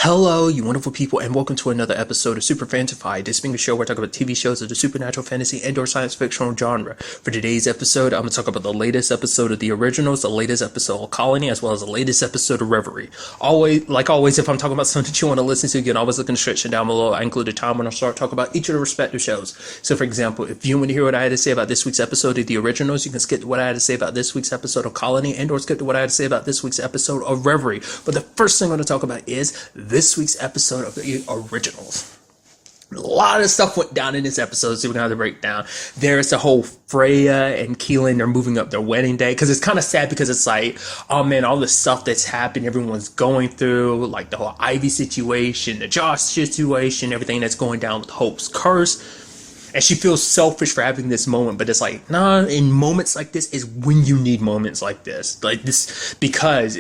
Hello, you wonderful people, and welcome to another episode of Super-Fanta-Fi. This being a show where I talk about TV shows of the supernatural, fantasy, and/or science fictional genre. For today's episode, I'm going to talk about the latest episode of the originals, the latest episode of Colony, as well as the latest episode of Reverie. Like always, if I'm talking about something that you want to listen to, you can always look in the description down below. I include a time when I start talking about each of the respective shows. So, for example, if you want to hear what I had to say about this week's episode of the originals, you can skip to what I had to say about this week's episode of Colony, and/or skip to what I had to say about this week's episode of Reverie. But the first thing I'm going to talk about is this week's episode of the originals. A lot of stuff went down in this episode, so we're gonna have to break down. There's the whole Freya and Keelan, they're moving up their wedding day, because it's kind of sad, because it's like, oh man, all the stuff that's happened, everyone's going through, like the whole Ivy situation, the Josh situation, everything that's going down with Hope's curse. And she feels selfish for having this moment, but it's like, nah, in moments like this is when you need moments like this. Like this, because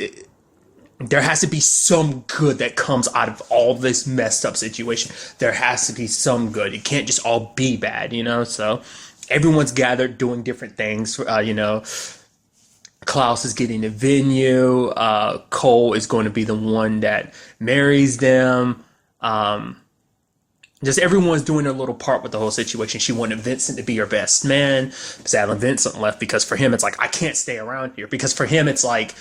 there has to be some good that comes out of all this messed up situation. There has to be some good. It can't just all be bad, you know? So everyone's gathered doing different things. Klaus is getting a venue. Cole is going to be the one that marries them. Just everyone's doing their little part with the whole situation. She wanted Vincent to be her best man. Sadly, Vincent left because for him, it's like, I can't stay around here. Because for him, it's like,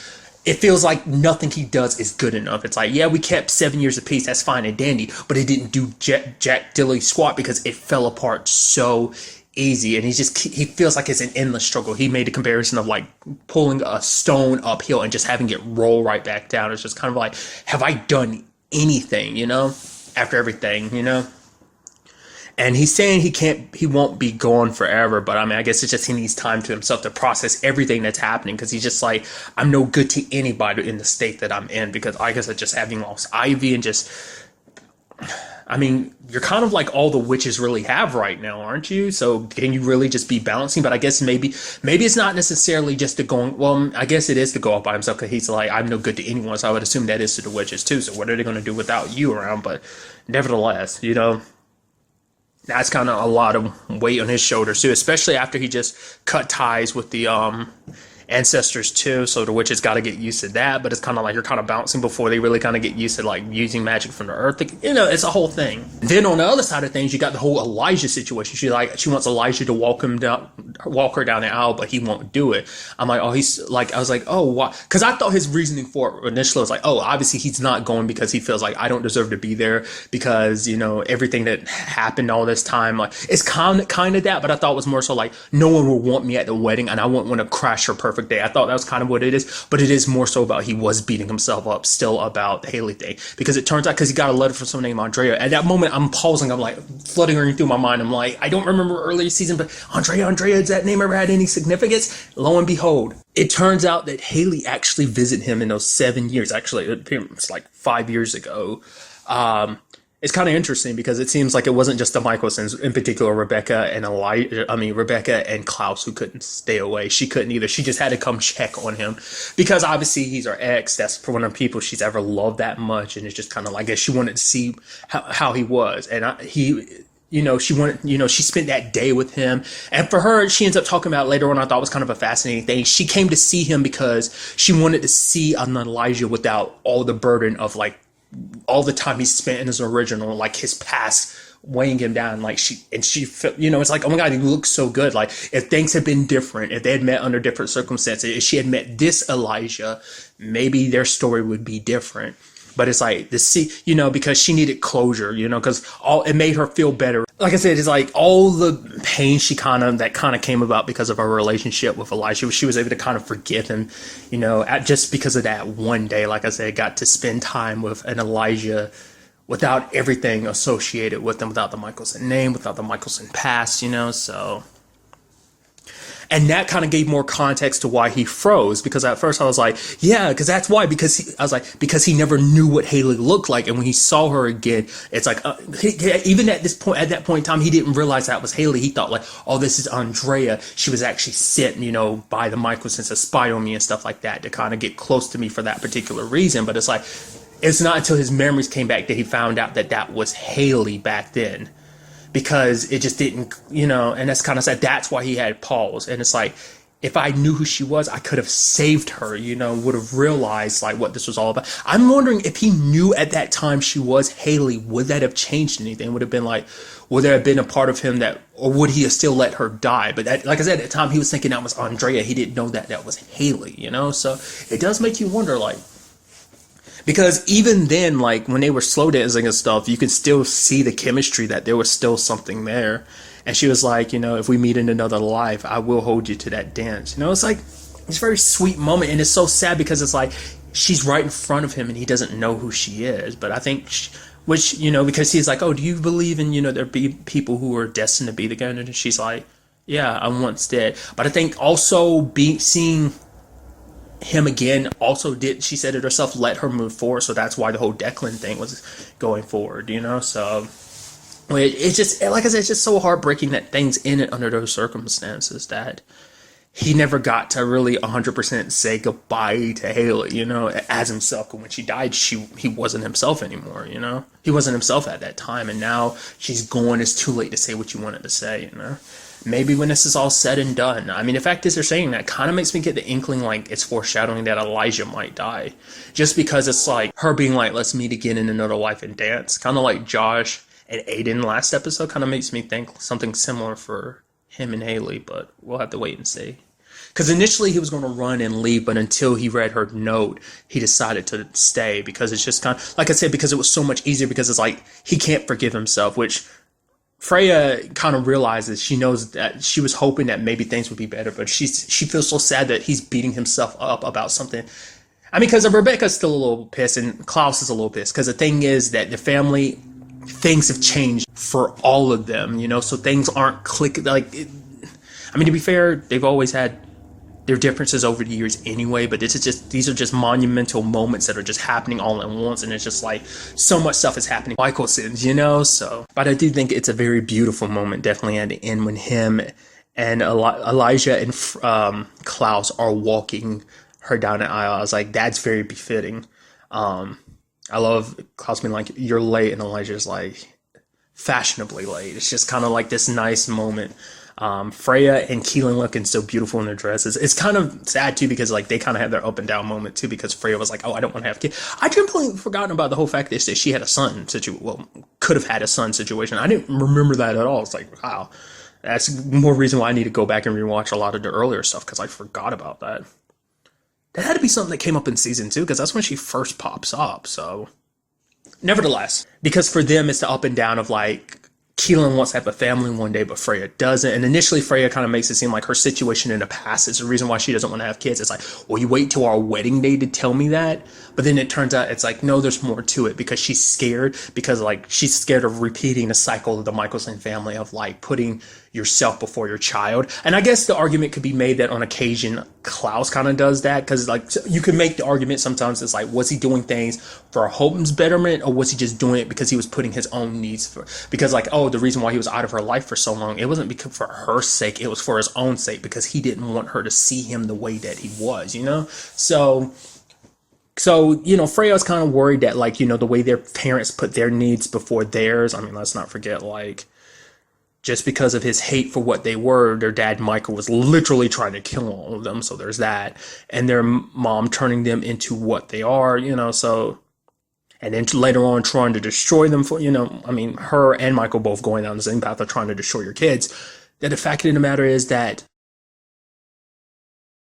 it feels like nothing he does is good enough. It's like, yeah, we kept 7 years apiece. That's fine and dandy. But it didn't do Jack Dilly squat because it fell apart so easy. And he feels like it's an endless struggle. He made a comparison of like pulling a stone uphill and just having it roll right back down. It's just kind of like, have I done anything, after everything, And he's saying he won't be gone forever, but I mean, I guess it's just he needs time to himself to process everything that's happening, because he's just like, I'm no good to anybody in the state that I'm in, because I guess I just having lost Ivy and just, I mean, you're kind of like all the witches really have right now, aren't you? So can you really just be balancing? But I guess maybe it's not necessarily just to going, well, I guess it is to go up by himself, because he's like, I'm no good to anyone, so I would assume that is to the witches too. So what are they going to do without you around? But nevertheless, that's kind of a lot of weight on his shoulders too, especially after he just cut ties with the ancestors too. So the witches got to get used to that, but it's kind of like you're kind of bouncing before they really kind of get used to like using magic from the earth. It's a whole thing. Then on the other side of things, you got the whole Elijah situation. She wants Elijah to walk her down the aisle, but he won't do it. I'm like, I was like, oh, why? Because I thought his reasoning for it initially was like, oh, obviously he's not going because he feels like I don't deserve to be there because everything that happened all this time, like it's kind of that, but I thought it was more so like no one will want me at the wedding, and I wouldn't want to crash her perfect day. I thought that was kind of what it is, but it is more so about he was beating himself up still about the Haley thing, because it turns out because he got a letter from someone named Andrea. At that moment, I'm pausing. I'm like fluttering through my mind. I'm like, I don't remember earlier season, but Andrea, has that name ever had any significance? Lo and behold, it turns out that Haley actually visited him in those 7 years. Actually, it's like 5 years ago. It's kind of interesting because it seems like it wasn't just the Michelsons, in particular Rebecca and Klaus, who couldn't stay away. She couldn't either. She just had to come check on him because obviously he's her ex. That's for one of the people she's ever loved that much, and it's just kind of like she wanted to see how he was, and she wanted, she spent that day with him. And for her, she ends up talking about later on, I thought was kind of a fascinating thing. She came to see him because she wanted to see an Elijah without all the burden of like all the time he spent in his original, like his past weighing him down. Like she felt, it's like, oh my God, he looks so good. Like if things had been different, if they had met under different circumstances, if she had met this Elijah, maybe their story would be different. But it's like because she needed closure, because it made her feel better. Like I said, it's like all the pain that came about because of her relationship with Elijah. She was able to kind of forgive him, just because of that one day. Like I said, got to spend time with an Elijah without everything associated with them, without the Michelson name, without the Michelson past, so. And that kind of gave more context to why he froze, because at first I was like, yeah, because that's why, because he never knew what Haley looked like. And when he saw her again, it's like, even at that point in time, he didn't realize that was Haley. He thought like, oh, this is Andrea. She was actually sent, by the Michelsons to spy on me and stuff like that, to kind of get close to me for that particular reason. But it's like, it's not until his memories came back that he found out that was Haley back then. Because it just didn't, and that's kind of sad. That's why he had pause. And it's like, if I knew who she was, I could have saved her, would have realized like what this was all about. I'm wondering if he knew at that time she was Haley, would that have changed anything? Would have been like, would there have been a part of him that, or would he have still let her die? But that, like I said, at the time he was thinking that was Andrea. He didn't know that that was Haley, So it does make you wonder, like, because even then, like when they were slow dancing and stuff, you could still see the chemistry, that there was still something there. And she was like, if we meet in another life, I will hold you to that dance. It's like, it's a very sweet moment. And it's so sad because it's like, she's right in front of him and he doesn't know who she is. But I think, because he's like, oh, do you believe in, there be people who are destined to be together? And she's like, yeah, I once did. But I think also seeing him again also she said it herself, let her move forward. So that's why the whole Declan thing was going forward, so it's just, like I said, it's just so heartbreaking that things ended under those circumstances, that he never got to really 100% say goodbye to Haley, as himself. When she died, he wasn't himself anymore, he wasn't himself at that time. And now she's gone, it's too late to say what you wanted to say, Maybe when this is all said and done. I mean, the fact is they're saying that kind of makes me get the inkling like it's foreshadowing that Elijah might die. Just because it's like her being like, let's meet again in another life and dance. Kind of like Josh and Aiden last episode, kind of makes me think something similar for him and Haley. But we'll have to wait and see. Because initially he was going to run and leave, but until he read her note, he decided to stay. Because it's just kind of, like I said, because it was so much easier. Because it's like, he can't forgive himself, which Freya kind of realizes. She knows that she was hoping that maybe things would be better, but she feels so sad that he's beating himself up about something. I mean, because Rebecca's still a little pissed and Klaus is a little pissed, because the thing is that the family, things have changed for all of them, so things aren't clicking. Like, I mean, to be fair, they've always had their differences over the years anyway, but these are just monumental moments that are just happening all at once, and it's just like so much stuff is happening. Michael sins, so. But I do think it's a very beautiful moment, definitely at the end, when him and Elijah and Klaus are walking her down the aisle. I was like, that's very befitting. I love Klaus being like, you're late, and Elijah's like, fashionably late. It's just kind of like this nice moment. Freya and Keelan looking so beautiful in their dresses. It's kind of sad too, because like they kind of have their up and down moment too, because Freya was like, oh, I don't want to have kids. I completely forgotten about the whole fact that she had a son could have had a son situation. I didn't remember that at all. It's like, wow, that's more reason why I need to go back and rewatch a lot of the earlier stuff, because I forgot about that. That had to be something that came up in season 2, because that's when she first pops up. So nevertheless, because for them it's the up and down of like, Keelan wants to have a family one day, but Freya doesn't. And initially, Freya kind of makes it seem like her situation in the past is the reason why she doesn't want to have kids. It's like, well, you wait till our wedding day to tell me that. But then it turns out it's like, no, there's more to it, because she's scared, because like she's scared of repeating the cycle of the Michelson family of like putting yourself before your child. And I guess the argument could be made that on occasion Klaus kind of does that, because like you can make the argument sometimes it's like, was he doing things for Holton's betterment, or was he just doing it because he was putting his own needs because like, oh, the reason why he was out of her life for so long, it wasn't because for her sake, it was for his own sake, because he didn't want her to see him the way that he was, So, Freya's kind of worried that, like, the way their parents put their needs before theirs. I mean, let's not forget, like, just because of his hate for what they were, their dad, Michael, was literally trying to kill all of them. So there's that. And their mom turning them into what they are, so. And then later on trying to destroy them for, her and Michael both going down the same path of trying to destroy your kids. That the fact of the matter is that,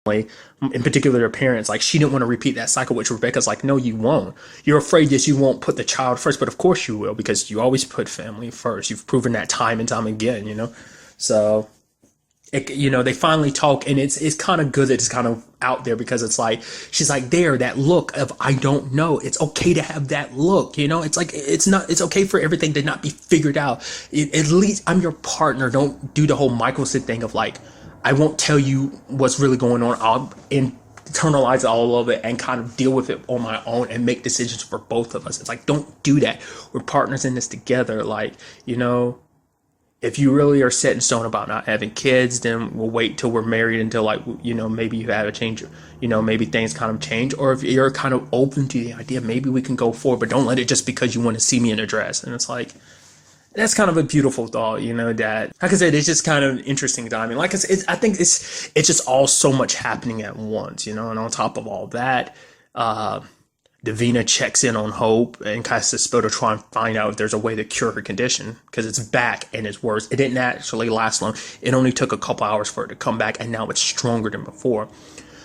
in particular their parents, like, she didn't want to repeat that cycle, which Rebecca's like, no, you won't. You're afraid that you won't put the child first, but of course you will, because you always put family first. You've proven that time and time again, So, they finally talk, and it's kind of good that it's kind of out there, because it's like, she's like, that look of, I don't know. It's okay to have that look, it's like, it's okay for everything to not be figured out. At least I'm your partner. Don't do the whole Michelson thing of like, I won't tell you what's really going on. I'll internalize all of it and kind of deal with it on my own and make decisions for both of us. It's like, don't do that. We're partners in this together. Like, if you really are set in stone about not having kids, then we'll wait till we're married until, like, maybe you have a change, maybe things kind of change. Or if you're kind of open to the idea, maybe we can go forward, but don't let it just because you want to see me in a dress. And it's like, That's kind of a beautiful thought, that, like I said, it's just kind of interesting timing. Like I said, I think it's just all so much happening at once, and on top of all that, Davina checks in on Hope and casts a spell to try and find out if there's a way to cure her condition because it's back and it's worse. It didn't actually last long. It only took a couple hours for it to come back, and now it's stronger than before.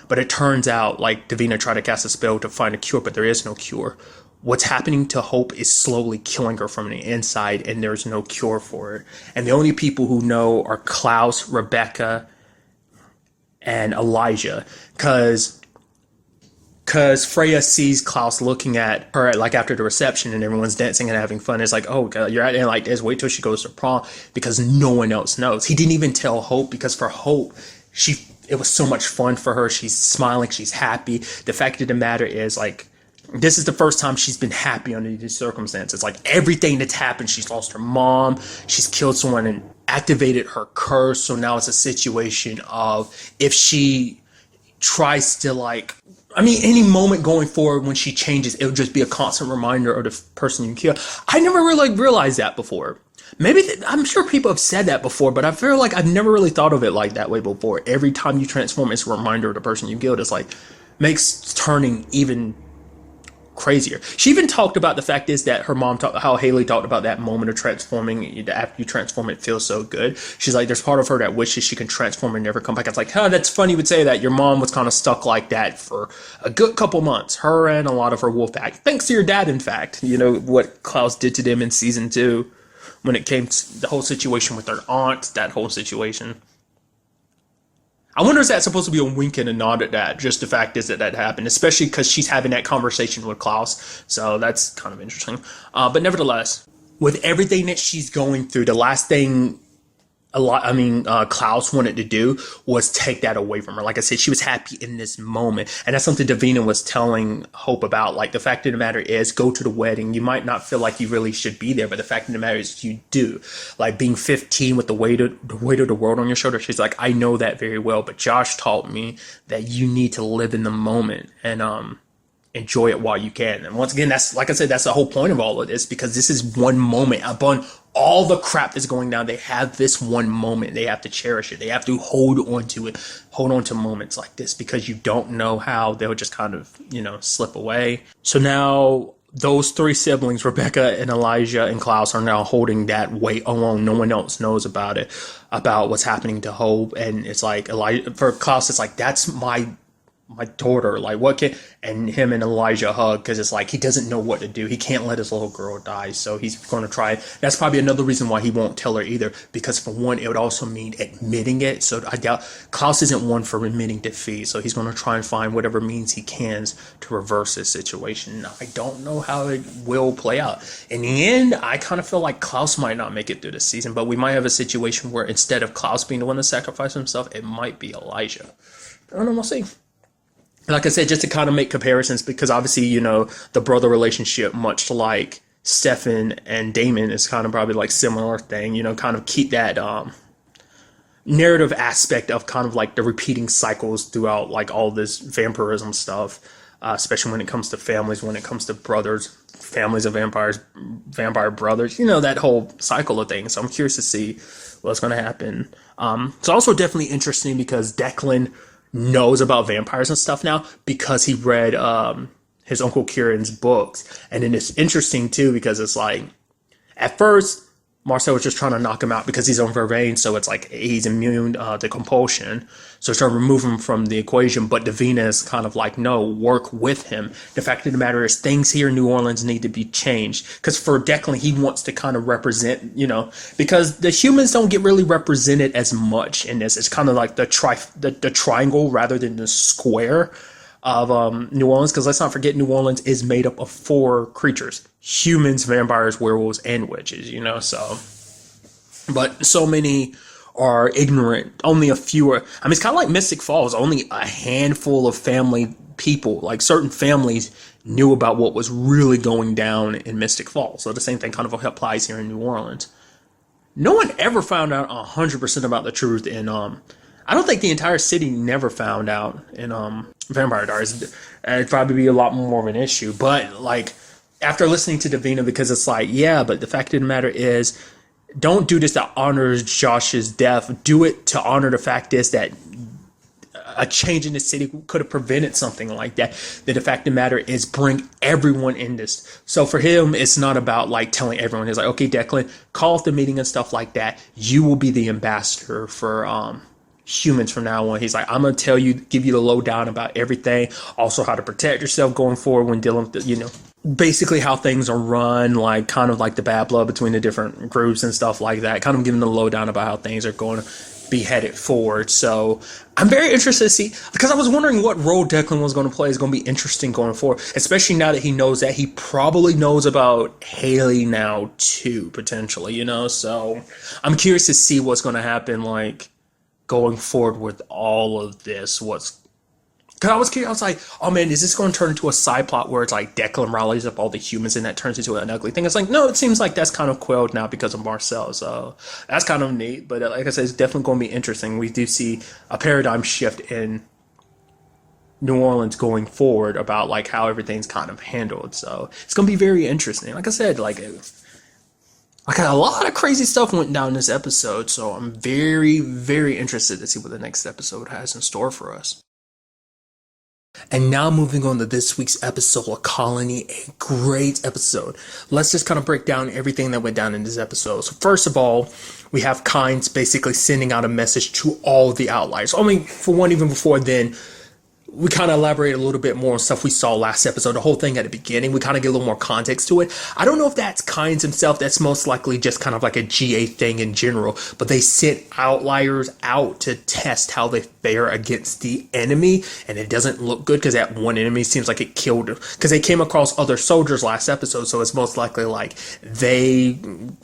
But it turns out, like, Davina tried to cast a spell to find a cure, but there is no cure. What's happening to Hope is slowly killing her from the inside, and there's no cure for it. And the only people who know are Klaus, Rebecca, and Elijah, because Freya sees Klaus looking at her like after the reception and everyone's dancing and having fun. It's like, oh God, you're acting like this. Wait till she goes to prom, because no one else knows. He didn't even tell Hope because for Hope, it was so much fun for her. She's smiling. She's happy. The fact of the matter is, like, this is the first time she's been happy under these circumstances. Like, everything that's happened, she's lost her mom, she's killed someone and activated her curse. So now it's a situation of if she tries to, like, any moment going forward when she changes, it would just be a constant reminder of the person you kill. I never really realized that before. Maybe I'm sure people have said that before, but I feel like I've never really thought of it like that way before. Every time you transform, it's a reminder of the person you killed. It's like makes turning even crazier. She even talked about the fact is that her mom how Haley talked about that moment of transforming. After you transform, it feels so good. She's like, there's part of her that wishes she can transform and never come back. It's like, that's funny you would say that. Your mom was kind of stuck like that for a good couple months. Her and a lot of her wolf pack. Thanks to your dad, in fact. What Klaus did to them in season 2 when it came to the whole situation with their aunt, that whole situation. I wonder if that's supposed to be a wink and a nod at that. Just the fact is that happened, especially because she's having that conversation with Klaus. So that's kind of interesting. But nevertheless, with everything that she's going through, the last thing Klaus wanted to do was take that away from her. Like I said, she was happy in this moment. And that's something Davina was telling Hope about. Like, the fact of the matter is, go to the wedding. You might not feel like you really should be there, but the fact of the matter is you do. Like, being 15 with the weight of the world on your shoulder, she's like, I know that very well, but Josh taught me that you need to live in the moment and enjoy it while you can. And once again, that's, like I said, that's the whole point of all of this, because this is one moment upon all the crap that's going down. They have this one moment. They have to cherish it. They have to hold on to it, hold on to moments like this, because you don't know how they'll just kind of, slip away. So now those 3 siblings, Rebecca and Elijah and Klaus, are now holding that weight alone. No one else knows about it, about what's happening to Hope. And it's like, for Klaus, it's like, that's my daughter, like, what can, and him and Elijah hug, because it's like he doesn't know what to do. He can't let his little girl die, so he's going to try. That's probably another reason why he won't tell her either, because for one, it would also mean admitting it. So I doubt Klaus isn't one for admitting defeat, so he's going to try and find whatever means he can to reverse this situation. I don't know how it will play out. In the end, I kind of feel like Klaus might not make it through this season, but we might have a situation where instead of Klaus being the one to sacrifice himself, it might be Elijah. I don't know, we'll see. Like I said, just to kind of make comparisons, because obviously, the brother relationship, much like Stefan and Damon, is kind of probably like similar thing, kind of keep that narrative aspect of kind of like the repeating cycles throughout like all this vampirism stuff, especially when it comes to families, when it comes to brothers, families of vampires, vampire brothers, that whole cycle of things. So I'm curious to see what's going to happen. It's also definitely interesting because Declan knows about vampires and stuff now because he read his Uncle Kieran's books. And then it's interesting too because it's like, at first Marcel was just trying to knock him out because he's on Vervain, so it's like he's immune to compulsion. So he's trying to remove him from the equation, but Davina is kind of like, no, work with him. The fact of the matter is things here in New Orleans need to be changed. Because for Declan, he wants to kind of represent, because the humans don't get really represented as much in this. It's kind of like the triangle rather than the square of New Orleans, because let's not forget New Orleans is made up of 4 creatures: humans, vampires, werewolves, and witches, so. But so many are ignorant. Only a few are. It's kind of like Mystic Falls. Only a handful of family people, like certain families, knew about what was really going down in Mystic Falls. So the same thing kind of applies here in New Orleans. No one ever found out 100% about the truth in I don't think the entire city never found out in Vampire Diaries. It'd probably be a lot more of an issue. But like after listening to Davina, because it's like, yeah, but the fact of the matter is don't do this to honor Josh's death. Do it to honor the fact is that a change in the city could have prevented something like that. The fact of the matter is bring everyone in this. So for him, it's not about like telling everyone. It's like, okay, Declan, call off the meeting and stuff like that. You will be the ambassador for humans from now on. He's like, I'm going to tell you, give you the lowdown about everything. Also how to protect yourself going forward when dealing with, basically how things are run, like kind of like the bad blood between the different groups and stuff like that. Kind of giving the lowdown about how things are going to be headed forward. So I'm very interested to see, because I was wondering what role Declan was going to play is going to be interesting going forward, especially now that he knows that he probably knows about Haley now too, potentially, so I'm curious to see what's going to happen, like going forward with all of this. Because I was curious, I was like, oh man, is this going to turn into a side plot where it's like Declan rallies up all the humans and that turns into an ugly thing? It's like, no, it seems like that's kind of quelled now because of Marcel. So that's kind of neat. But like I said, it's definitely going to be interesting. We do see a paradigm shift in New Orleans going forward about like how everything's kind of handled. So it's going to be very interesting. Like I said, like a lot of crazy stuff went down this episode. So I'm very, very interested to see what the next episode has in store for us. And now moving on to this week's episode of Colony, a great episode. Let's just kind of break down everything that went down in this episode. So first of all, we have Kynes basically sending out a message to all the outliers. I mean, for one, even before then, we kind of elaborate a little bit more on stuff we saw last episode. The whole thing at the beginning, we kind of get a little more context to it. I don't know if that's Kynes himself. That's most likely just kind of like a GA thing in general. But they sent outliers out to test how they fare against the enemy. And it doesn't look good because that one enemy seems like it killed them. Because they came across other soldiers last episode. So it's most likely like they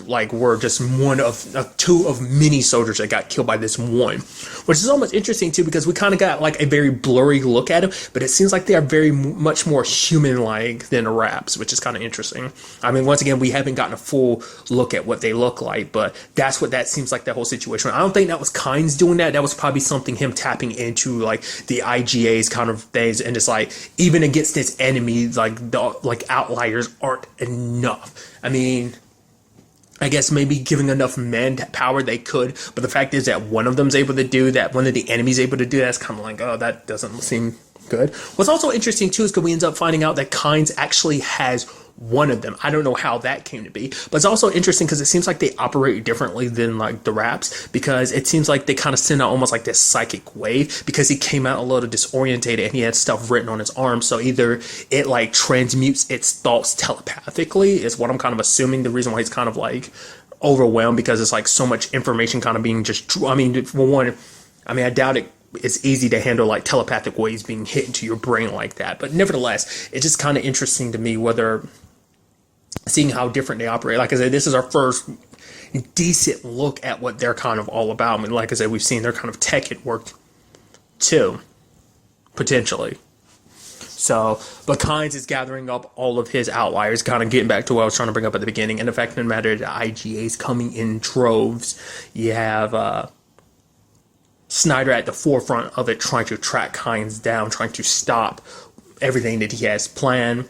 like were just one of two of many soldiers that got killed by this one. Which is almost interesting too, because we kind of got like a very blurry look at them, but it seems like they are very much more human-like than the Raps, which is kind of interesting. I mean, once again, we haven't gotten a full look at what they look like, but that's what that seems like, that whole situation. I don't think that was Kynes doing that. That was probably something him tapping into like the IGA's kind of things, and it's like even against its enemies, like the outliers aren't enough. I mean, I guess maybe giving enough manpower they could, but the fact is that one of them's able to do that, one of the enemies able to do that, it's kind of like, oh, that doesn't seem good. What's also interesting too is because we end up finding out that Kynes actually has one of them. I don't know how that came to be, but it's also interesting because it seems like they operate differently than like the Raps, because it seems like they kind of send out almost like this psychic wave, because he came out a little disorientated and he had stuff written on his arm. So either it like transmutes its thoughts telepathically is what I'm kind of assuming, the reason why he's kind of like overwhelmed, because it's like so much information kind of being just, I mean, for one, I mean, I doubt it's easy to handle like telepathic waves being hit into your brain like that. But nevertheless, it's just kind of interesting to me whether seeing how different they operate. Like I said, this is our first decent look at what they're kind of all about. I mean, like I said, we've seen their kind of tech at work too, potentially. So, but Kynes is gathering up all of his outliers, kind of getting back to what I was trying to bring up at the beginning. And the fact of the matter is the IGA is coming in droves. You have Snyder at the forefront of it, trying to track Kynes down, trying to stop everything that he has planned.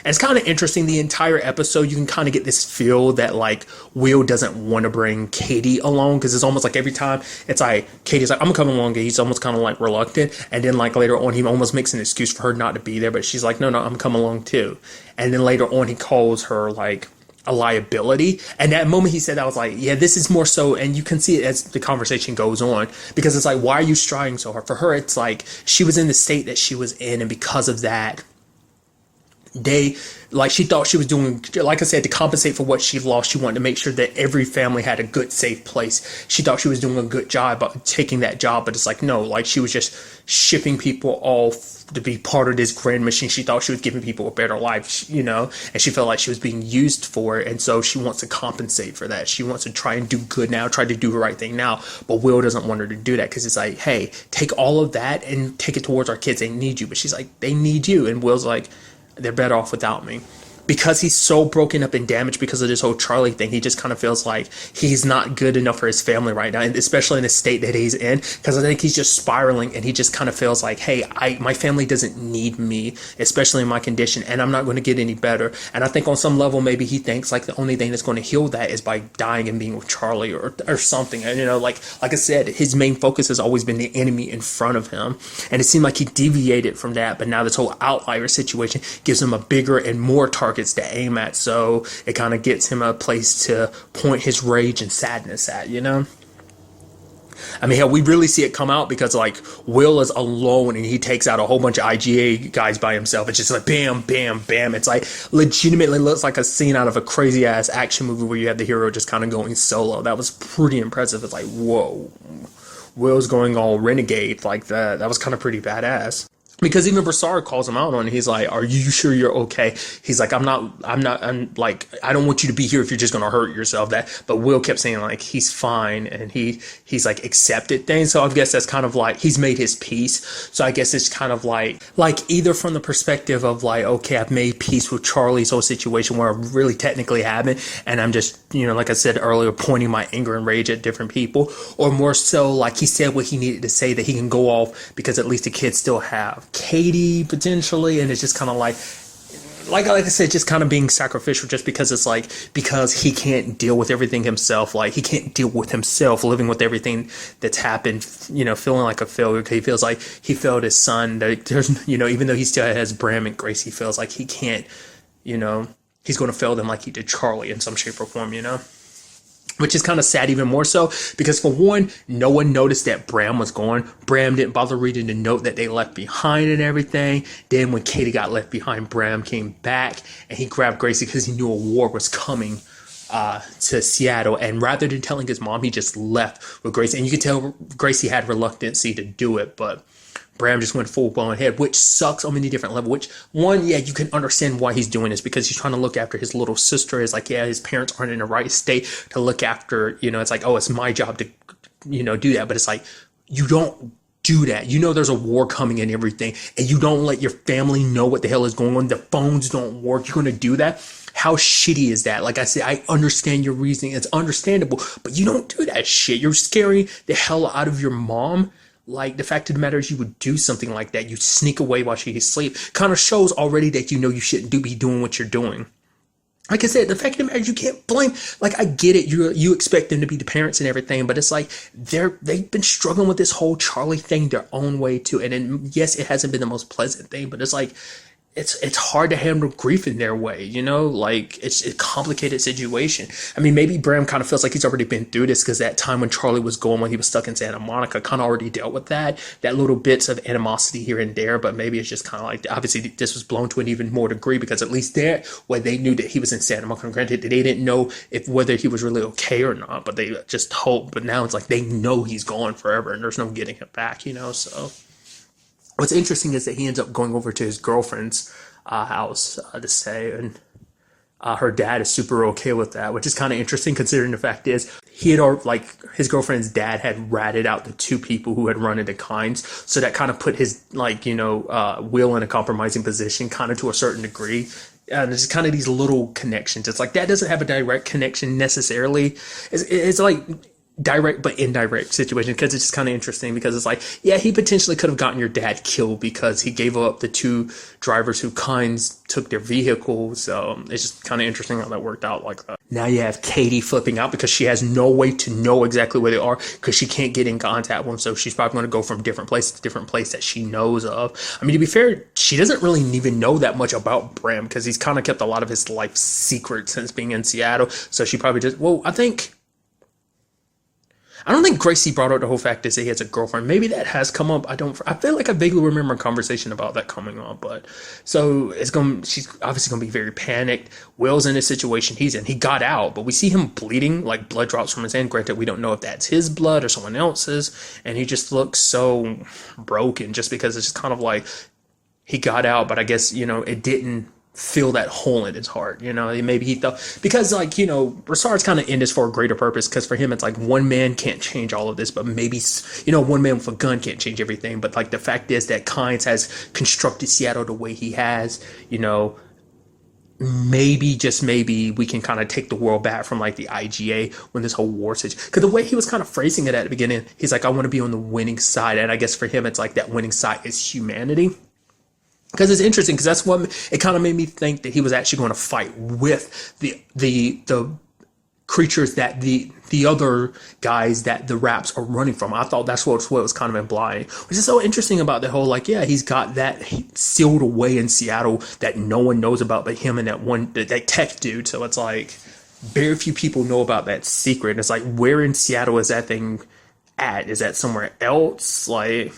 And it's kind of interesting, the entire episode, you can kind of get this feel that, like, Will doesn't want to bring Katie along, because it's almost like every time, it's like, Katie's like, I'm coming along, and he's almost kind of, like, reluctant, and then, like, later on, he almost makes an excuse for her not to be there, but she's like, no, I'm coming along, too. And then later on, he calls her, like, a liability, and that moment he said that, I was like, yeah, this is more so, and you can see it as the conversation goes on, because it's like, why are you striving so hard? For her, it's like, she was in the state that she was in, and because of that, she thought she was doing, like I said, to compensate for what she lost, she wanted to make sure that every family had a good, safe place. She thought she was doing a good job of taking that job, but it's like, no, like she was just shipping people off to be part of this grand machine. She thought she was giving people a better life, and she felt like she was being used for it, and so she wants to compensate for that. She wants to try and do good now, try to do the right thing now, but Will doesn't want her to do that, because it's like, hey, take all of that and take it towards our kids. They need you. But she's like, they need you, and Will's like, they're better off without me. because he's so broken up and damaged because of this whole Charlie thing, he just kind of feels like he's not good enough for his family right now, and especially in the state that he's in, because I think he's just spiraling, and he just kind of feels like, hey, my family doesn't need me, especially in my condition, and I'm not going to get any better. And I think on some level, maybe he thinks like the only thing that's going to heal that is by dying and being with Charlie or something. And, you know, like I said, his main focus has always been the enemy in front of him, and it seemed like he deviated from that, but now this whole outlier situation gives him a bigger and more targets to aim at, so it kind of gets him a place to point his rage and sadness at, you know? I mean, hell, we really see it come out because, like, Will is alone and he takes out a whole bunch of IGA guys by himself. It's just like bam, bam, bam. It's like legitimately looks like a scene out of a crazy ass action movie where you have the hero just kind of going solo. That was pretty impressive. It's like, whoa, Will's going all renegade like that. That was kind of pretty badass. Because even Broussard calls him out on it. He's like, are you sure you're okay? He's like, I'm like, I don't want you to be here if you're just going to hurt yourself. But Will kept saying like, he's fine. And he's like accepted things. So I guess that's kind of like, he's made his peace. So I guess it's kind of like either from the perspective of like, okay, I've made peace with Charlie's whole situation where I really technically haven't. And I'm just, you know, like I said earlier, pointing my anger and rage at different people, or more so like he said what he needed to say that he can go off because at least the kids still have Katie potentially, and it's just kind of like I said, just kind of being sacrificial just because it's like, because he can't deal with everything himself, like he can't deal with himself living with everything that's happened, you know, feeling like a failure. He feels like he failed his son, that there's, you know, even though he still has Bram and Grace, he feels like he can't, you know, he's going to fail them like he did Charlie in some shape or form, you know. Which is kind of sad even more so because, for one, no one noticed that Bram was gone. Bram didn't bother reading the note that they left behind and everything. Then when Katie got left behind, Bram came back and he grabbed Gracie because he knew a war was coming to Seattle. And rather than telling his mom, he just left with Gracie. And you could tell Gracie had reluctancy to do it, but Bram just went full blown ahead, which sucks on many different levels. Which, one, yeah, you can understand why he's doing this because he's trying to look after his little sister. It's like, yeah, his parents aren't in the right state to look after, you know, it's like, oh, it's my job to, you know, do that. But it's like, you don't do that. You know, there's a war coming and everything, and you don't let your family know what the hell is going on. The phones don't work. You're going to do that. How shitty is that? Like I said, I understand your reasoning. It's understandable, but you don't do that shit. You're scaring the hell out of your mom. Like, the fact of the matter is you would do something like that. You sneak away while she's asleep. Kind of shows already that you know you shouldn't be doing what you're doing. Like I said, the fact of the matter is you can't blame. Like, I get it. You expect them to be the parents and everything, but it's like they've been struggling with this whole Charlie thing their own way too. And then, yes, it hasn't been the most pleasant thing, but it's like, it's hard to handle grief in their way, you know, like it's a complicated situation. I mean, maybe Bram kind of feels like he's already been through this because that time when Charlie was going, when he was stuck in Santa Monica, kind of already dealt with that little bits of animosity here and there. But maybe it's just kind of like, obviously this was blown to an even more degree because at least there, where they knew that he was in Santa Monica, granted they didn't know whether he was really okay or not, but they just hoped. But now it's like they know he's gone forever and there's no getting him back, you know. So what's interesting is that he ends up going over to his girlfriend's house to stay, and her dad is super okay with that, which is kind of interesting considering the fact is his girlfriend's dad had ratted out the two people who had run into Kynes, so that kind of put his Will in a compromising position kind of to a certain degree. And it's kind of these little connections. It's like that doesn't have a direct connection necessarily. It's like direct but indirect situation, because it's just kind of interesting because it's like, yeah, he potentially could have gotten your dad killed because he gave up the two drivers who Kynes took their vehicle. So it's just kind of interesting how that worked out like that. Now you have Katie flipping out because she has no way to know exactly where they are because she can't get in contact with them. So she's probably going to go from different place to different place that she knows of. I mean, to be fair, she doesn't really even know that much about Bram because he's kind of kept a lot of his life secret since being in Seattle. So she probably just, I don't think Gracie brought up the whole fact that he has a girlfriend. Maybe that has come up. I feel like I vaguely remember a conversation about that coming up. But so she's obviously going to be very panicked. Will's in the situation he's in. He got out, but we see him bleeding, like blood drops from his hand. Granted, we don't know if that's his blood or someone else's. And he just looks so broken just because it's just kind of like he got out, but I guess, it didn't fill that hole in his heart, maybe he thought, because Broussard's kind of in this for a greater purpose, because for him it's like one man can't change all of this, but maybe one man with a gun can't change everything. But like the fact is that Kynes has constructed Seattle the way he has, maybe, just maybe, we can kind of take the world back from like the IGA when this whole war situation. Because the way he was kind of phrasing it at the beginning, he's like, I want to be on the winning side. And I guess for him, it's like that winning side is humanity. Because it's interesting, because that's what it kind of made me think that he was actually going to fight with the creatures that the other guys that the raps are running from. I thought that's what it was kind of implying, which is so interesting about the whole, like, yeah, he's got that sealed away in Seattle that no one knows about but him and that tech dude. So it's like very few people know about that secret. It's like, where in Seattle is that thing at? Is that somewhere else? Like,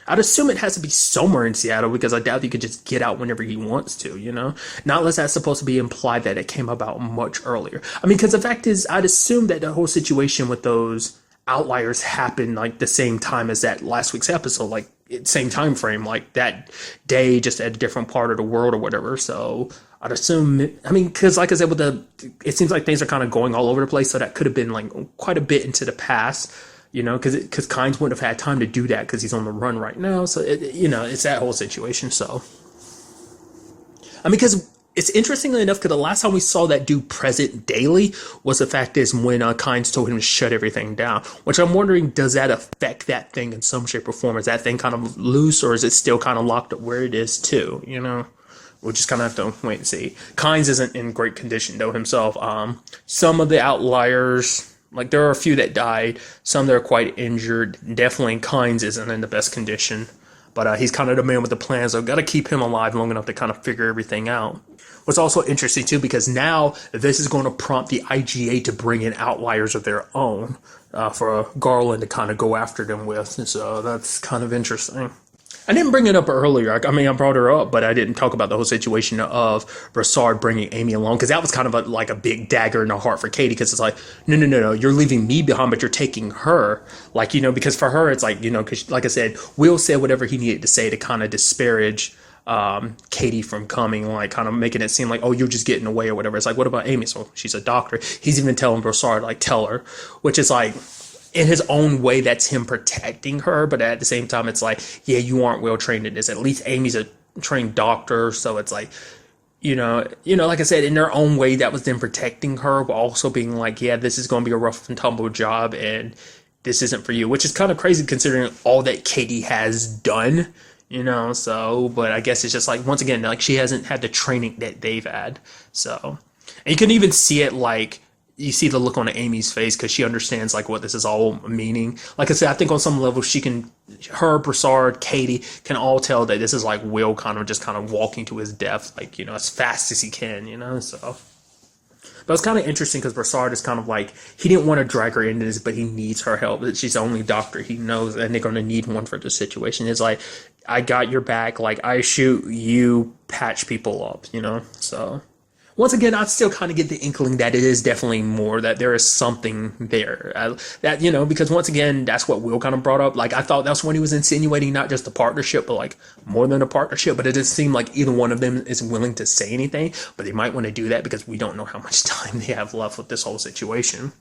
I'd assume it has to be somewhere in Seattle, because I doubt he could just get out whenever he wants to, not unless that's supposed to be implied that it came about much earlier. I mean, because the fact is, I'd assume that the whole situation with those outliers happened like the same time as that last week's episode, like same time frame, like that day, just at a different part of the world or whatever. So I'd assume, I mean, because like I said, it seems like things are kind of going all over the place, so that could have been like quite a bit into the past. Because Kynes wouldn't have had time to do that because he's on the run right now. So, it's that whole situation. So, I mean, because it's interestingly enough, because the last time we saw that dude present daily was the fact is when Kynes told him to shut everything down. Which I'm wondering, does that affect that thing in some shape or form? Is that thing kind of loose, or is it still kind of locked up where it is too? We'll just kind of have to wait and see. Kynes isn't in great condition though himself. Some of the outliers, like, there are a few that died, some that are quite injured. Definitely Kynes isn't in the best condition, but he's kind of the man with the plan, so I've got to keep him alive long enough to kind of figure everything out. What's also interesting, too, because now this is going to prompt the IGA to bring in outliers of their own for Garland to kind of go after them with, and so that's kind of interesting. I didn't bring it up earlier. I mean, I brought her up, but I didn't talk about the whole situation of Broussard bringing Amy along, because that was kind of like a big dagger in the heart for Katie, because it's like, no, you're leaving me behind, but you're taking her. Like, because for her, it's like, because like I said, Will said whatever he needed to say to kind of disparage Katie from coming, like kind of making it seem like, oh, you're just getting away or whatever. It's like, what about Amy? So she's a doctor. He's even telling Broussard, like, tell her, which is like, in his own way, that's him protecting her, but at the same time, it's like, yeah, you aren't well trained in this. At least Amy's a trained doctor, so it's like, like I said, in their own way, that was them protecting her, but also being like, yeah, this is going to be a rough and tumble job, and this isn't for you, which is kind of crazy considering all that Katie has done, so, but I guess it's just like, once again, like, she hasn't had the training that they've had, so, and you can even see it, like, you see the look on Amy's face, because she understands like what this is all meaning. Like I said, I think on some level her, Broussard, Katie can all tell that this is like Will kind of walking to his death, like, as fast as he can, so. But it's kind of interesting because Broussard is kind of like, he didn't want to drag her into this, but he needs her help. She's the only doctor he knows, and they're going to need one for the situation. It's like, I got your back, like, I shoot, you patch people up, so. Once again, I still kind of get the inkling that it is definitely more, that there is something there. Because once again, that's what Will kind of brought up. Like, I thought that's when he was insinuating not just a partnership, but like more than a partnership. But it doesn't seem like either one of them is willing to say anything. But they might want to do that because we don't know how much time they have left with this whole situation.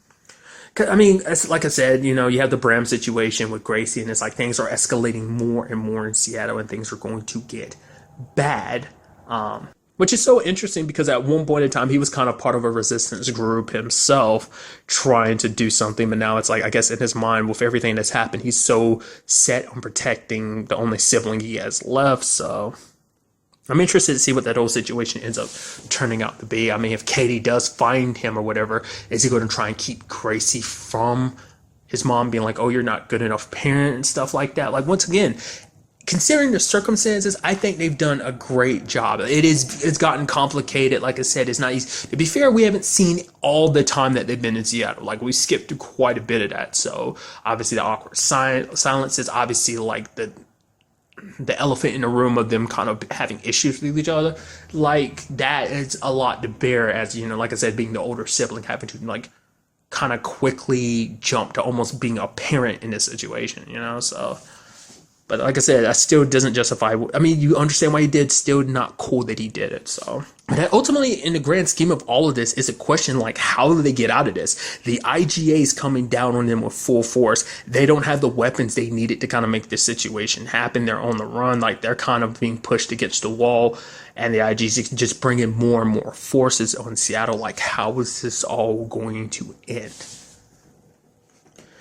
I mean, like I said, you have the Bram situation with Gracie, and it's like things are escalating more and more in Seattle, and things are going to get bad. Which is so interesting because at one point in time, he was kind of part of a resistance group himself trying to do something. But now it's like, I guess in his mind, with everything that's happened, he's so set on protecting the only sibling he has left. So I'm interested to see what that whole situation ends up turning out to be. I mean, if Katie does find him or whatever, is he going to try and keep Gracie from his mom being like, oh, you're not good enough parent and stuff like that? Like, once again, considering the circumstances, I think they've done a great job. It's gotten complicated. Like I said, it's not easy. To be fair, we haven't seen all the time that they've been in Seattle. Like, we skipped through quite a bit of that. So obviously the awkward silences, obviously like the elephant in the room of them kind of having issues with each other. Like, that is a lot to bear, as like I said, being the older sibling, having to like kind of quickly jump to almost being a parent in this situation, so. But like I said, that still doesn't justify. I mean, you understand why he did. Still not cool that he did it. So, but ultimately, in the grand scheme of all of this, is a question like, how do they get out of this? The IGA is coming down on them with full force. They don't have the weapons they needed to kind of make this situation happen. They're on the run. Like, they're kind of being pushed against the wall. and the IG's just bringing more and more forces on Seattle. Like, how is this all going to end?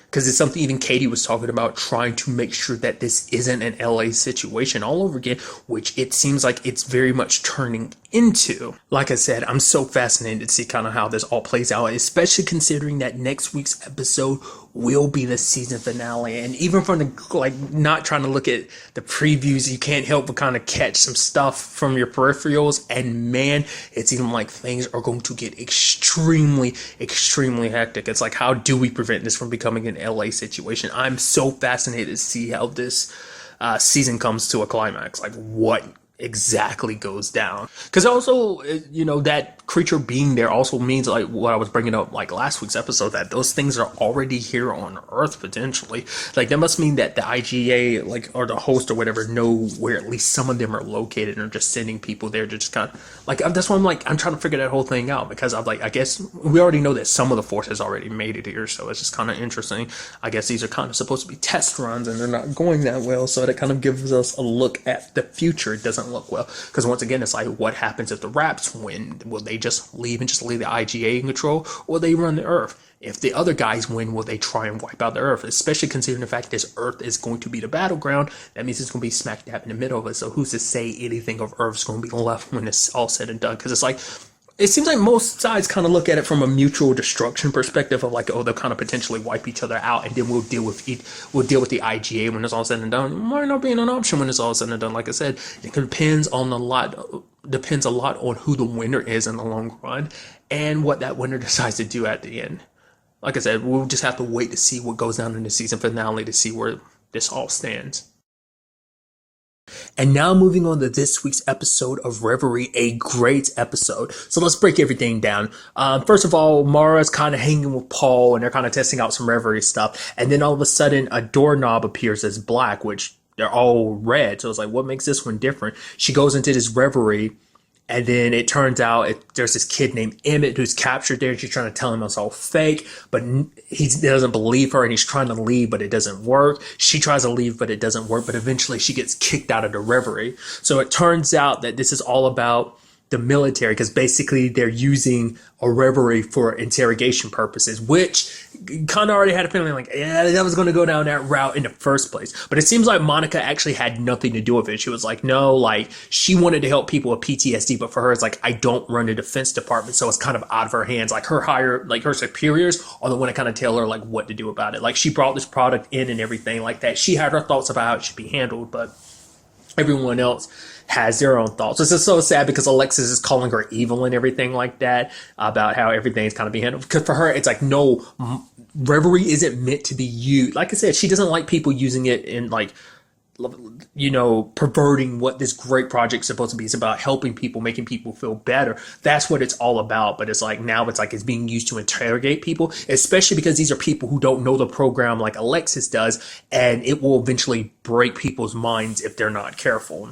Because it's something even Katie was talking about, trying to make sure that this isn't an LA situation all over again, which it seems like it's very much turning into. Like I said, I'm so fascinated to see kind of how this all plays out, especially considering that next week's episode will be the season finale. And even from the, like, not trying to look at the previews, you can't help but kind of catch some stuff from your peripherals. And man, it's even like things are going to get extremely, extremely hectic. It's like, how do we prevent this from becoming an LA situation? I'm so fascinated to see how this season comes to a climax. Like, what exactly goes down? Because also, you know, that creature being there also means, like what I was bringing up like last week's episode, that those things are already here on Earth potentially. Like, that must mean that the IGA, like, or the host or whatever, know where at least some of them are located and are just sending people there to just kind of, like, that's why I'm like, I'm trying to figure that whole thing out, because I'm like, I guess we already know that some of the forces already made it here, so it's just kind of interesting. I guess these are kind of supposed to be test runs and they're not going that well, so that kind of gives us a look at the future. It doesn't look well, because once again, it's like, what happens if the Raps win? Will they just leave and just leave the IGA in control, or will they run the Earth? If the other guys win, will they try and wipe out the Earth? Especially considering the fact this Earth is going to be the battleground. That means it's going to be smack dab in the middle of it. So who's to say anything of Earth's going to be left when it's all said and done? Because it's like, it seems like most sides kind of look at it from a mutual destruction perspective of like, oh, they'll kind of potentially wipe each other out, and then we'll deal with the IGA when it's all said and done. It might not be an option when it's all said and done. Like I said, it depends a lot on who the winner is in the long run and what that winner decides to do at the end. Like I said, we'll just have to wait to see what goes down in the season finale to see where this all stands. And now moving on to this week's episode of Reverie, a great episode. So let's break everything down. First of all, Mara's kind of hanging with Paul and they're kind of testing out some Reverie stuff. And then all of a sudden a doorknob appears as black, which they're all red. So it's like, what makes this one different? She goes into this Reverie, and then it turns out there's this kid named Emmett who's captured there. She's trying to tell him it's all fake, but he doesn't believe her, and he's trying to leave, but it doesn't work. She tries to leave, but it doesn't work. But eventually she gets kicked out of the Reverie. So it turns out that this is all about the military, because basically they're using a Reverie for interrogation purposes, which kind of already had a feeling like, yeah, that was going to go down that route in the first place. But it seems like Monica actually had nothing to do with it. She was like, no, like, she wanted to help people with PTSD, but for her, it's like, I don't run the defense department, so it's kind of out of her hands. Like, her superiors are the one to kind of tell her like what to do about it. Like, she brought this product in and everything like that. She had her thoughts about how it should be handled, but everyone else has their own thoughts. This is so sad because Alexis is calling her evil and everything like that about how everything's kind of being handled. Because for her, it's like, no, Reverie isn't meant to be used. Like I said, she doesn't like people using it in, like, you know, perverting what this great project's supposed to be. It's about helping people, making people feel better. That's what it's all about. But it's like, now it's being used to interrogate people, especially because these are people who don't know the program like Alexis does, and it will eventually break people's minds if they're not careful.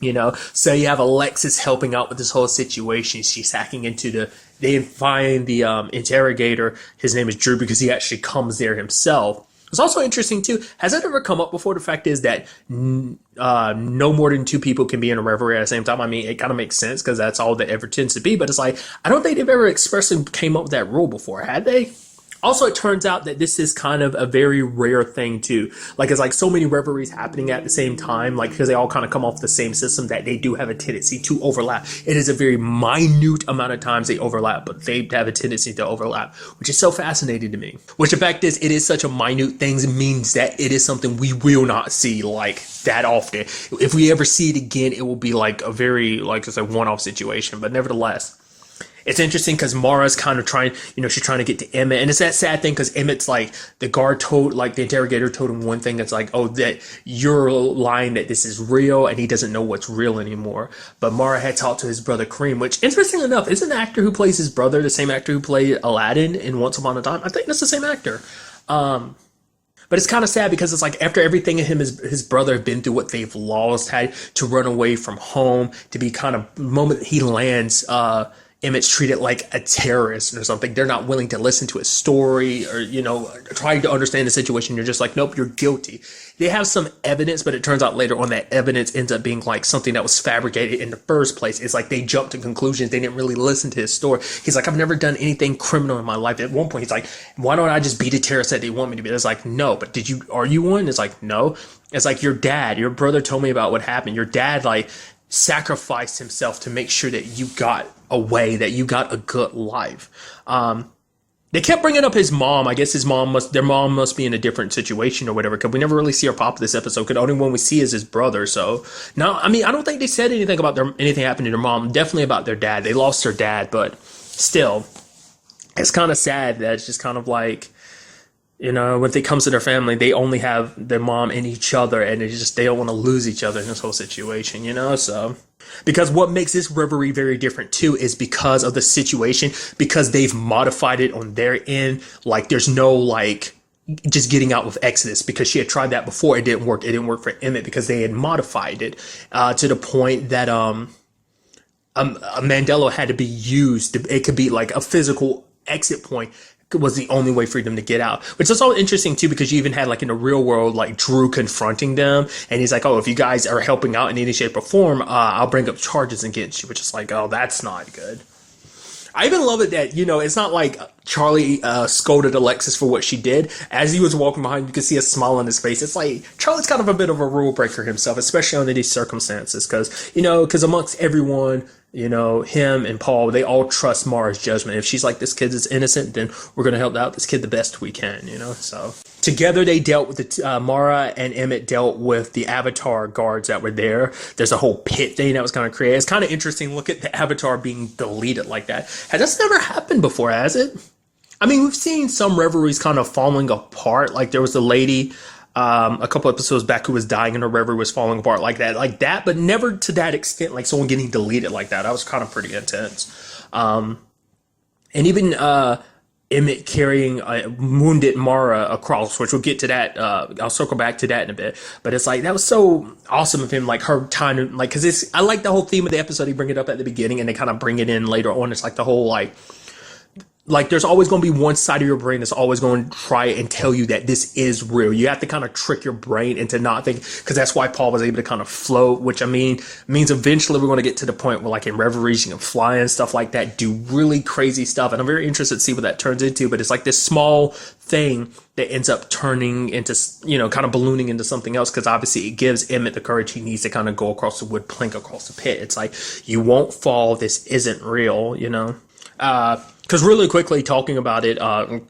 You know, so you have Alexis helping out with this whole situation. She's hacking into they find the interrogator. His name is Drew because he actually comes there himself. It's also interesting too. Has that ever come up before? The fact is that no more than two people can be in a Reverie at the same time. I mean, it kind of makes sense because that's all that ever tends to be. But it's like, I don't think they've ever expressly came up with that rule before, had they? Also, it turns out that this is kind of a very rare thing too. Like, it's like so many Reveries happening at the same time, like, because they all kind of come off the same system, that they do have a tendency to overlap. It is a very minute amount of times they overlap, but they have a tendency to overlap, which is so fascinating to me. Which the fact is, it is such a minute thing, means that it is something we will not see like that often. If we ever see it again, it will be like a very, like, it's a one-off situation, but nevertheless. It's interesting because Mara's kind of trying, you know, she's trying to get to Emmett. And it's that sad thing because Emmett's like, the guard told, like, the interrogator told him one thing that's like, oh, that you're lying, that this is real, and he doesn't know what's real anymore. But Mara had talked to his brother Kareem, which, interesting enough, isn't the actor who plays his brother the same actor who played Aladdin in Once Upon a Time? I think that's the same actor. But it's kind of sad because it's like, after everything his brother have been through, what they've lost, had to run away from home, to be kind of, the moment he lands, Emmett's treated like a terrorist or something. They're not willing to listen to his story or, trying to understand the situation. You're just like, nope, you're guilty. They have some evidence, but it turns out later on that evidence ends up being like something that was fabricated in the first place. It's like they jumped to conclusions. They didn't really listen to his story. He's like, I've never done anything criminal in my life. At one point, he's like, why don't I just be the terrorist that they want me to be? It's like, no, but are you one? It's like, no. It's like your brother told me about what happened. Your dad, like, sacrificed himself to make sure that you got away, that you got a good life. They kept bringing up his mom. I guess their mom must be in a different situation or whatever, because we never really see her pop this episode, because the only one we see is his brother. So, no, I mean, I don't think they said anything about anything happened to their mom. Definitely about their dad. They lost their dad, but still, it's kind of sad that it's just kind of like, when it comes to their family, they only have their mom and each other, and they don't want to lose each other in this whole situation, so. Because what makes this Reverie very different too is because of the situation, because they've modified it on their end. Like, there's no, like, just getting out with Exodus, because she had tried that before. It didn't work. It didn't work for Emmett because they had modified it to the point that a Mandela had to be used. It could be like a physical exit point was the only way for them to get out, which is all interesting too, because you even had, like, in the real world, like, Drew confronting them, and he's like, oh, if you guys are helping out in any shape or form, I'll bring up charges against you, which is like, oh, that's not good. I even love it that, it's not like Charlie scolded Alexis for what she did. As he was walking behind, you could see a smile on his face. It's like, Charlie's kind of a bit of a rule breaker himself, especially under these circumstances, because amongst everyone, him and Paul, they all trust Mara's judgment. If she's like, this kid is innocent, then we're going to help out this kid the best we can, so. Together they dealt with Mara and Emmett dealt with the Avatar guards that were there. There's a whole pit thing that was kind of created. It's kind of interesting. Look at the Avatar being deleted like that. Has this never happened before, has it? I mean, we've seen some reveries kind of falling apart. Like, there was a lady a couple episodes back who was dying and her reverie was falling apart like that, but never to that extent, like someone getting deleted like that. That was kind of pretty intense. And even Emmett carrying wounded Mara across, which we'll get to that. I'll circle back to that in a bit. But it's like, that was so awesome of him, like her time to, like, because I like the whole theme of the episode. He bring it up at the beginning and they kind of bring it in later on. It's like the whole, like there's always going to be one side of your brain that's always going to try and tell you that this is real. You have to kind of trick your brain into not thinking, because that's why Paul was able to kind of float, which means eventually we're going to get to the point where, like, in Reveries, you can fly and stuff like that, do really crazy stuff. And I'm very interested to see what that turns into, but it's like this small thing that ends up turning into, kind of ballooning into something else, because obviously it gives Emmett the courage he needs to kind of go across the wood plank, across the pit. It's like, you won't fall. This isn't real, Because really quickly, talking about it,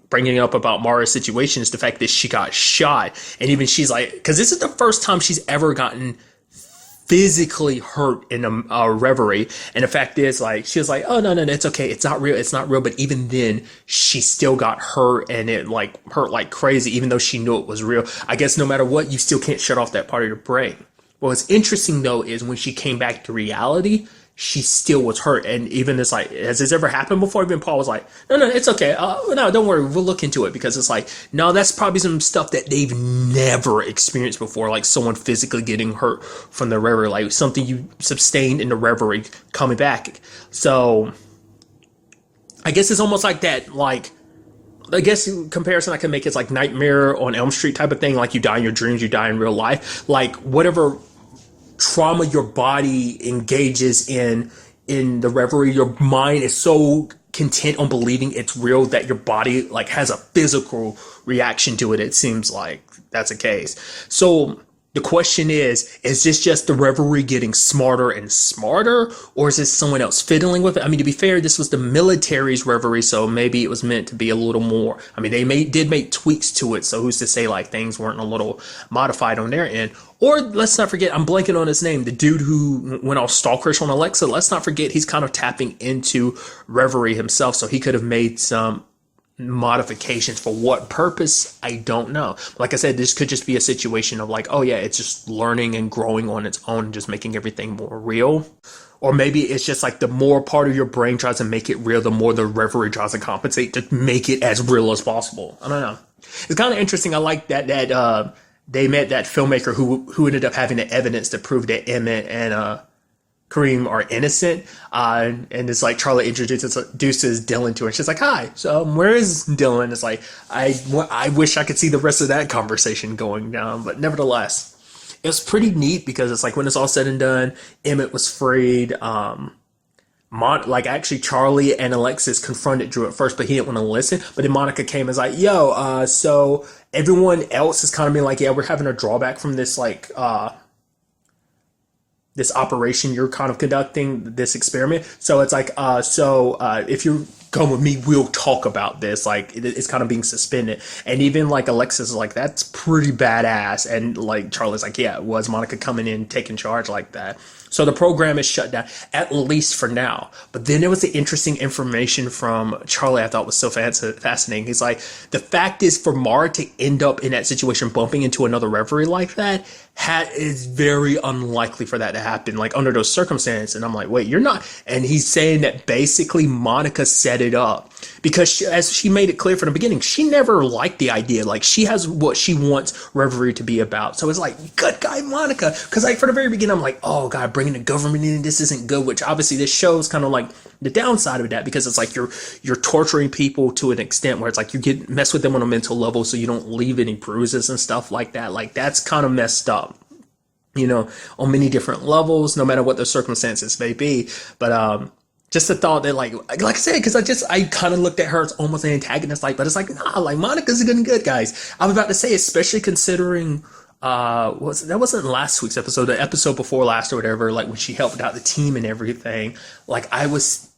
bringing up about Mara's situation is the fact that she got shot. And even she's like, because this is the first time she's ever gotten physically hurt in a reverie. And the fact is, like, she was like, oh, no, it's okay. It's not real. It's not real. But even then, she still got hurt, and it, like, hurt like crazy, even though she knew it was real. I guess no matter what, you still can't shut off that part of your brain. What's interesting, though, is when she came back to reality, she still was hurt. And even it's like, has this ever happened before? Even Paul was like, no, it's okay. No, don't worry. We'll look into it, because it's like, no, that's probably some stuff that they've never experienced before. Like someone physically getting hurt from the reverie, like something you sustained in the reverie coming back. So I guess it's almost like that, like, I guess comparison I can make is like Nightmare on Elm Street type of thing. Like, you die in your dreams, you die in real life. Like, whatever trauma your body engages in the reverie, your mind is so content on believing it's real that your body, like, has a physical reaction to it. It seems like that's the case. So the question is this just the reverie getting smarter and smarter, or is this someone else fiddling with it? I mean, to be fair, this was the military's reverie, so maybe it was meant to be a little more. I mean, they did make tweaks to it, so who's to say, like, things weren't a little modified on their end? Or let's not forget, I'm blanking on his name, the dude who went all stalkerish on Alexa. Let's not forget he's kind of tapping into reverie himself, so he could have made some modifications. For what purpose, I don't know. Like I said, this could just be a situation of, like, oh yeah, it's just learning and growing on its own and just making everything more real. Or maybe it's just like the more part of your brain tries to make it real, the more the reverie tries to compensate to make it as real as possible. I don't know. It's kind of interesting. I like that they met that filmmaker who ended up having the evidence to prove that Emmett and Kareem are innocent. And it's like Charlie introduces Dylan to her. And she's like, hi, so where is Dylan? It's like, I wish I could see the rest of that conversation going down. But nevertheless, it was pretty neat because it's like when it's all said and done, Emmett was freed. Actually Charlie and Alexis confronted Drew at first, but he didn't want to listen. But then Monica came and was like, yo, so everyone else is kind of being like, yeah, we're having a drawback from this, like, this operation you're kind of conducting, this experiment. So it's like, if you're going with me, we'll talk about this. Like, it's kind of being suspended. And even like Alexis is like, that's pretty badass. And like Charlie's like, yeah, it was Monica coming in, taking charge like that. So the program is shut down, at least for now. But then there was the interesting information from Charlie I thought was so fascinating. He's like, the fact is for Mara to end up in that situation, bumping into another Reverie like that, is very unlikely for that to happen, like under those circumstances. And I'm like, wait, you're not. And he's saying that basically Monica set it up because as she made it clear from the beginning, she never liked the idea. Like, she has what she wants Reverie to be about. So it's like, good guy Monica. Because like for the very beginning, I'm like, oh God, bringing the government in, this isn't good. Which obviously this shows kind of like the downside of that, because it's like you're torturing people to an extent where it's like you mess with them on a mental level so you don't leave any bruises and stuff like that. Like, that's kind of messed up, on many different levels, no matter what the circumstances may be. But just the thought that like I said, because I kind of looked at her as almost an antagonist, like, but it's like, nah, like Monica's a good guys. I was about to say, especially considering that wasn't last week's episode, the episode before last or whatever, like when she helped out the team and everything. Like, I was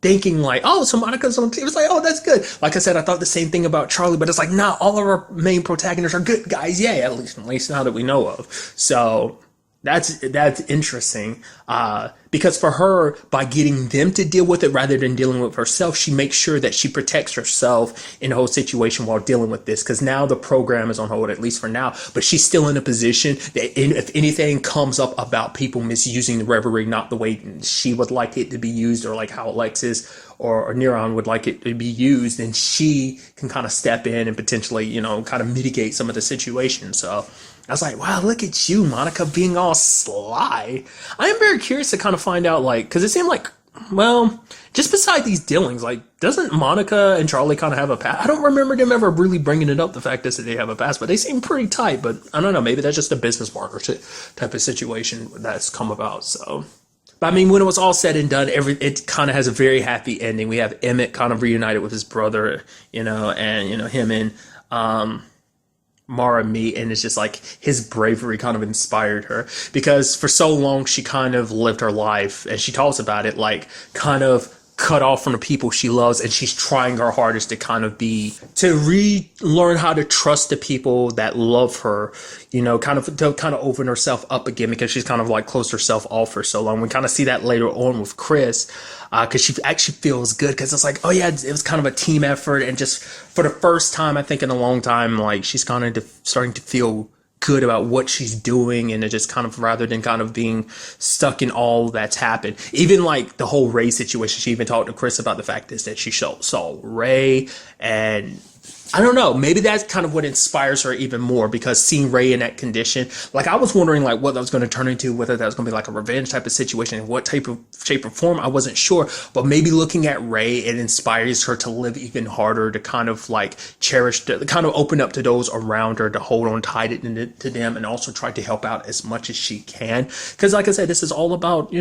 thinking like, oh, so Monica's on the team. It was like, oh, that's good. Like I said, I thought the same thing about Charlie, but it's like, nah, all of our main protagonists are good guys. Yeah, at least now that we know of. So that's interesting. Because for her, by getting them to deal with it rather than dealing with herself, she makes sure that she protects herself in the whole situation while dealing with this. Because now the program is on hold, at least for now. But she's still in a position that if anything comes up about people misusing the Reverie, not the way she would like it to be used, or like how Alexis or Neuron would like it to be used, then she can kind of step in and potentially, kind of mitigate some of the situation. So I was like, wow, look at you, Monica, being all sly. I am very curious to kind of find out, like, because it seemed like, well, just beside these dealings, like, doesn't Monica and Charlie kind of have a past? I don't remember them ever really bringing it up, the fact is that they have a past, but they seem pretty tight. But I don't know, maybe that's just a business partner type of situation that's come about. So, but I mean, when it was all said and done, it kind of has a very happy ending. We have Emmett kind of reunited with his brother, and him and Mara meet, and it's just like his bravery kind of inspired her, because for so long she kind of lived her life, and she talks about it, like kind of cut off from the people she loves, and she's trying her hardest to kind of relearn how to trust the people that love her, kind of open herself up again, because she's kind of like closed herself off for so long. We kind of see that later on with Chris, because she actually feels good, because it's like, oh yeah, it was kind of a team effort, and just for the first time I think in a long time, like she's kind of starting to feel good about what she's doing, and it just kind of, rather than kind of being stuck in all that's happened. Even like the whole Ray situation, she even talked to Chris about the fact is that she saw Ray, and I don't know, maybe that's kind of what inspires her even more, because seeing Ray in that condition, like I was wondering like what that was going to turn into, whether that was going to be like a revenge type of situation, in what type of shape or form, I wasn't sure. But maybe looking at Ray, it inspires her to live even harder, to kind of like cherish, to kind of open up to those around her, to hold on tight to them, and also try to help out as much as she can. Because like I said, this is all about,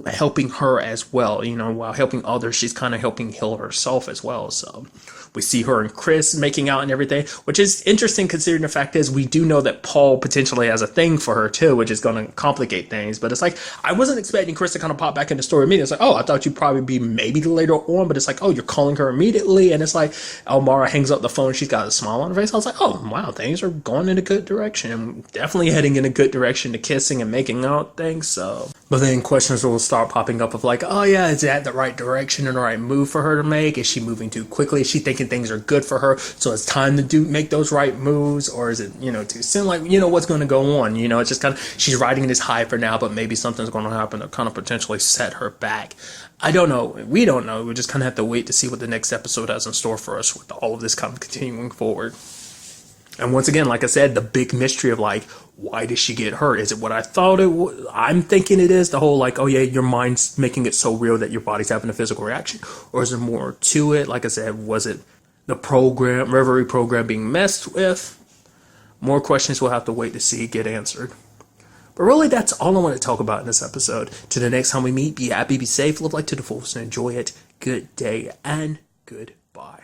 helping her as well, while helping others, she's kind of helping heal herself as well. So we see her and Chris making out and everything, which is interesting considering the fact is we do know that Paul potentially has a thing for her too, which is going to complicate things. But it's like, I wasn't expecting Chris to kind of pop back in the story immediately. It's like, oh, I thought you'd probably be maybe later on, but it's like, oh, you're calling her immediately. And it's like, Mara hangs up the phone, she's got a smile on her face. I was like, oh, wow, things are going in a good direction. I'm definitely heading in a good direction to kissing and making out things. So, but then questions will start popping up of like, oh yeah, is that the right direction and the right move for her to make? Is she moving too quickly? Is she thinking things are good for her, so it's time to make those right moves? Or is it, too soon? Like, what's going to go on? It's just kind of, she's riding this high for now, but maybe something's going to happen to kind of potentially set her back. I don't know. We don't know. We just kind of have to wait to see what the next episode has in store for us with all of this kind of continuing forward. And once again, like I said, the big mystery of like, why did she get hurt? Is it what I thought it was? I'm thinking it is. The whole like, oh yeah, your mind's making it so real that your body's having a physical reaction. Or is there more to it? Like I said, was it the Reverie program being messed with? More questions we'll have to wait to see get answered. But really, that's all I want to talk about in this episode. To the next time we meet, be happy, be safe, live life to the fullest, and enjoy it. Good day and goodbye.